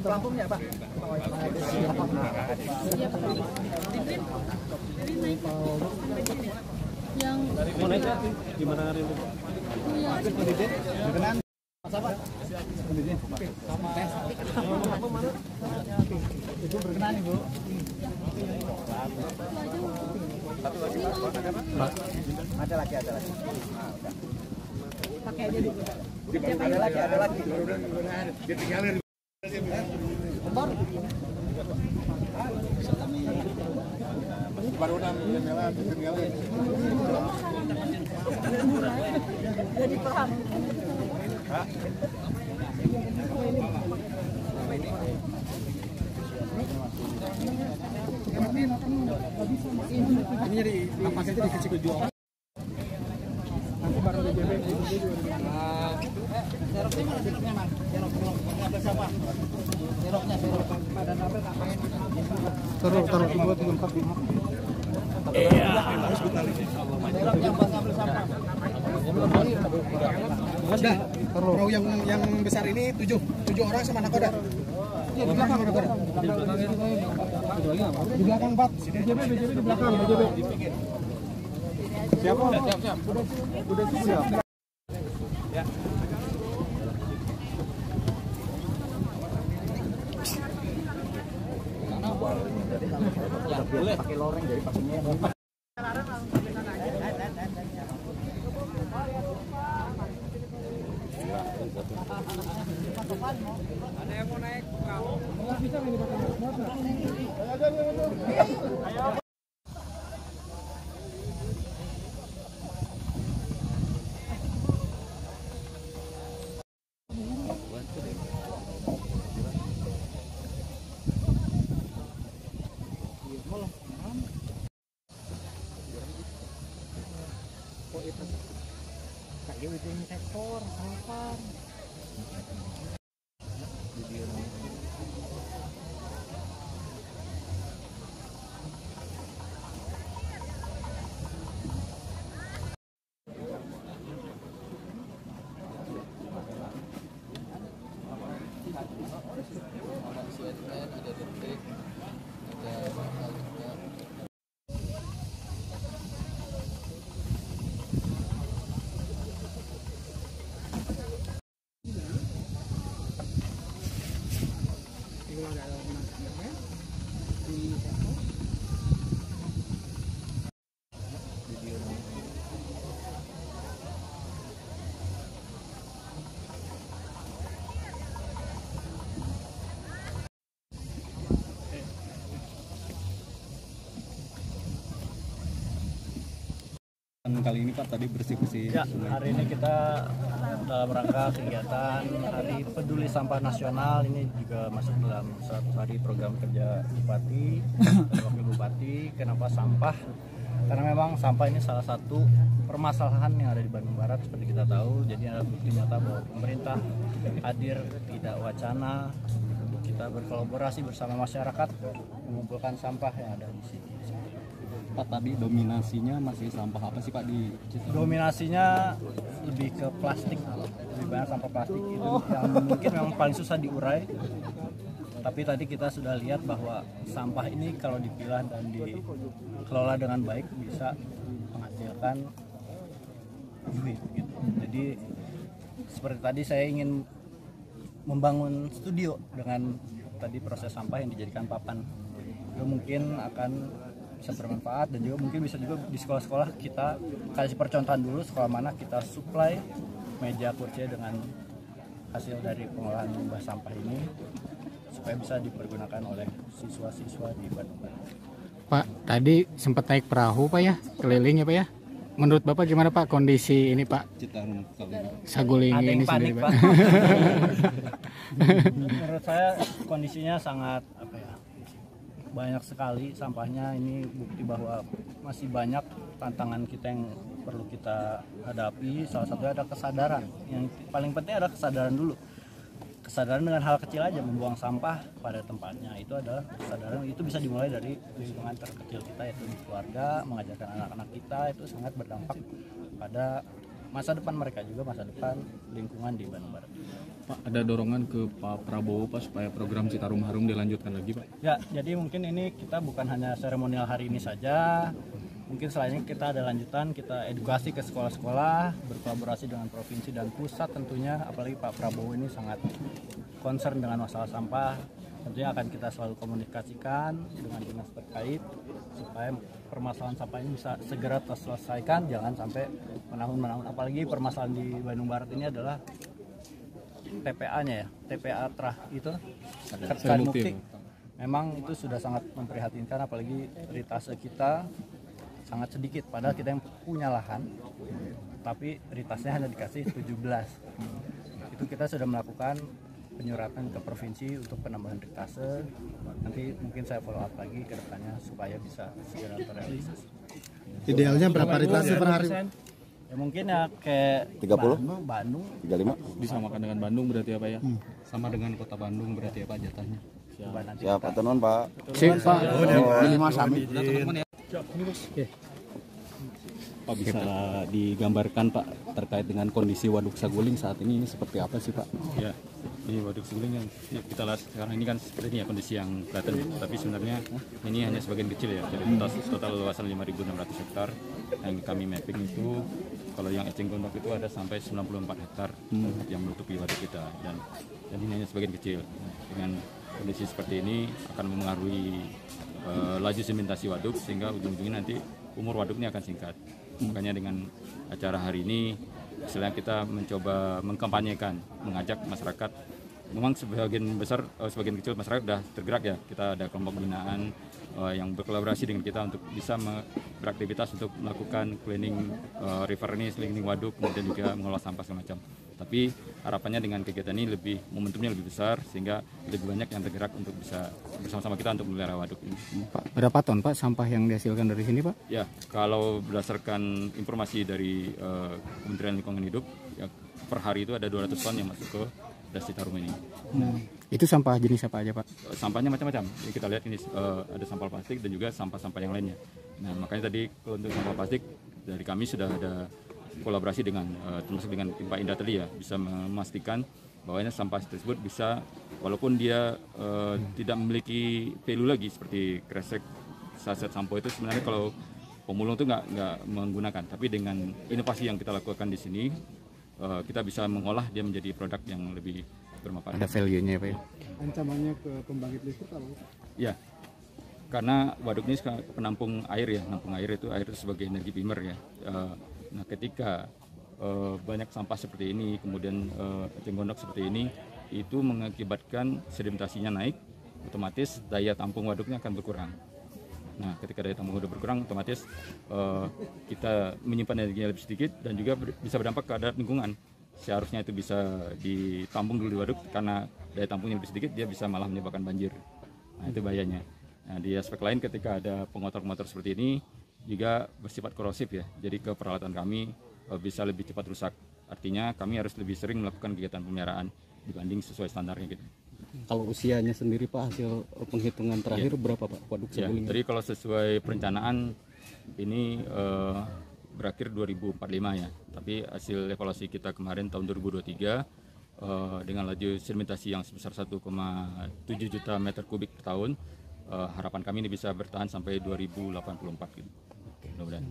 Pelampungnya Pak. Yang Mana aja? Gimana hari ini? Berkenan. Siapa? Ibu berkenan Ibu. Ada lagi. Pakai aja dulu. Ada lagi. Ditinggalin. Bentar. Baru ditinggalin. Jadi paham. Ini jadi kapasitas dikasih ke jual. Nanti barang BJB seroknya mana seroknya Mas? Serok siapa? Seroknya pada sampai ngapain? Taruh buat lengkap ini. Iya, serok yang buat ngambil sampah. Sudah, perahu yang besar ini 7 orang sama nakoda. Iya, di belakang nakoda. Di belakang 4. BJB di belakang, BJB. Siapa? Siap. Udah siap. Ya. Boleh pakai loreng dari pastinya. Ada yang mau naik? Bisa ini Ayo. Kayak itu sektor sampah. Kali ini Pak tadi bersih-bersih. Ya, hari ini kita dalam rangka kegiatan Hari Peduli Sampah Nasional, ini juga masuk dalam satu hari program kerja Bupati dan Wakil Bupati. Kenapa sampah? Karena memang sampah ini salah satu permasalahan yang ada di Bandung Barat seperti kita tahu. Jadi ada bukti nyata bahwa pemerintah hadir, tidak wacana. Kita berkolaborasi bersama masyarakat mengumpulkan sampah yang ada di sini. Pak, tadi dominasinya masih sampah apa sih Pak di Citarum? Dominasinya lebih ke plastik, lebih banyak sampah plastik itu yang mungkin memang paling susah diurai. Tapi tadi kita sudah lihat bahwa sampah ini kalau dipilah dan dikelola dengan baik bisa menghasilkan duit gitu. Jadi seperti tadi saya ingin membangun studio dengan tadi proses sampah yang dijadikan papan. Itu mungkin akan bisa bermanfaat, dan juga mungkin bisa juga di sekolah-sekolah kita kasih percontohan dulu sekolah mana kita supply meja kursi dengan hasil dari pengolahan limbah sampah ini supaya bisa dipergunakan oleh siswa-siswa di Bandung Barat. Pak, tadi sempat naik perahu Pak ya, keliling ya Pak ya. Menurut Bapak gimana Pak kondisi ini Pak? Citarum Saguling ada ini panik, sendiri Pak. Menurut saya kondisinya sangat banyak sekali sampahnya. Ini bukti bahwa masih banyak tantangan kita yang perlu kita hadapi. Salah satunya ada kesadaran. Yang paling penting ada kesadaran dulu. Kesadaran dengan hal kecil aja, membuang sampah pada tempatnya. Itu adalah kesadaran, itu bisa dimulai dari lingkungan terkecil kita, yaitu keluarga. Mengajarkan anak-anak kita itu sangat berdampak pada masa depan mereka juga, masa depan lingkungan di Bandung Barat. Pak, ada dorongan ke Pak Prabowo Pak supaya program Citarum Harum dilanjutkan lagi Pak? Ya, jadi mungkin ini kita bukan hanya seremonial hari ini saja. Mungkin selanjutnya kita ada lanjutan, kita edukasi ke sekolah-sekolah, berkolaborasi dengan provinsi dan pusat tentunya, apalagi Pak Prabowo ini sangat concern dengan masalah sampah. Tentunya akan kita selalu komunikasikan dengan dinas terkait supaya permasalahan sampah ini bisa segera terselesaikan, jangan sampai menahun-menahun. Apalagi permasalahan di Bandung Barat ini adalah TPA-nya ya, TPA terah itu terkait mukti. Memang itu sudah sangat memprihatinkan, apalagi ritase kita sangat sedikit, padahal kita yang punya lahan tapi ritasnya hanya dikasih 17. Itu kita sudah melakukan penyuratan ke provinsi untuk penambahan ritase. Nanti mungkin saya follow up lagi ke depannya supaya bisa segera terrealisasi. Idealnya berapa ritase per hari? Ya mungkin ya kayak 30? Bandung 35? Disamakan dengan Bandung berarti apa ya? Sama dengan kota Bandung berarti apa jatahnya? Siap, atur Pak. Sip Pak. Pak, bisa digambarkan Pak terkait dengan kondisi Waduk Saguling saat ini seperti apa sih Pak? Ya, ini Waduk Saguling yang kita lihat sekarang ini kan seperti ini ya kondisi yang kelihatan, tapi sebenarnya ini hanya sebagian kecil ya. Jadi total luasan 5.600 hektar yang kami mapping itu, kalau yang eceng gondok itu ada sampai 94 hektar yang menutupi waduk kita, dan ini hanya sebagian kecil. Dengan kondisi seperti ini akan mempengaruhi laju sedimentasi waduk sehingga ujung-ujungnya nanti umur waduk ini akan singkat. Makanya dengan acara hari ini istilahnya kita mencoba mengkampanyekan, mengajak masyarakat. Memang sebagian kecil masyarakat sudah tergerak ya. Kita ada kelompok binaan yang berkolaborasi dengan kita untuk bisa beraktivitas untuk melakukan cleaning river ini, cleaning waduk, kemudian juga mengolah sampah segala macam. Tapi harapannya dengan kegiatan ini momentumnya lebih besar sehingga lebih banyak yang tergerak untuk bisa bersama-sama kita untuk melihara waduk ini. Pak, berapa ton Pak sampah yang dihasilkan dari sini Pak? Ya, kalau berdasarkan informasi dari Kementerian Lingkungan Hidup, ya, per hari itu ada 200 ton yang masuk ke Das Citarum ini. Itu sampah jenis apa aja Pak? Sampahnya macam-macam. Jadi kita lihat ini ada sampah plastik dan juga sampah-sampah yang lainnya. Nah, makanya tadi kalau untuk sampah plastik dari kami sudah ada kolaborasi dengan termasuk dengan tim Pak Indra tadi ya, bisa memastikan bahwa sampah tersebut bisa, walaupun dia tidak memiliki value lagi seperti kresek, saset sampo itu sebenarnya kalau pemulung itu nggak menggunakan, tapi dengan inovasi yang kita lakukan di sini kita bisa mengolah dia menjadi produk yang lebih bermanfaat. Ada value-nya ya Pak ya? Ancamannya ke pembangkit listrik apa? Ya, karena waduk ini penampung air ya, penampung air itu sebagai energi primer ya. Nah, ketika banyak sampah seperti ini, kemudian eceng gondok seperti ini, itu mengakibatkan sedimentasinya naik, otomatis daya tampung waduknya akan berkurang. Nah, ketika daya tampung waduk berkurang, otomatis kita menyimpan energinya lebih sedikit dan juga bisa berdampak ke lingkungan. Seharusnya itu bisa ditampung dulu di waduk, karena daya tampungnya lebih sedikit, dia bisa malah menyebabkan banjir. Nah, itu bahayanya. Nah, di aspek lain ketika ada pengotor-pengotor seperti ini juga bersifat korosif ya, jadi ke peralatan kami bisa lebih cepat rusak. Artinya kami harus lebih sering melakukan kegiatan pemeliharaan dibanding sesuai standarnya gitu. Kalau usianya sendiri Pak, hasil penghitungan terakhir berapa Pak Waduk Saguling? Jadi kalau sesuai perencanaan ini berakhir 2045 ya, tapi hasil evaluasi kita kemarin tahun 2023 dengan laju sedimentasi yang sebesar 1,7 juta meter kubik per tahun, harapan kami ini bisa bertahan sampai 2084 gitu. Mudah-mudahan.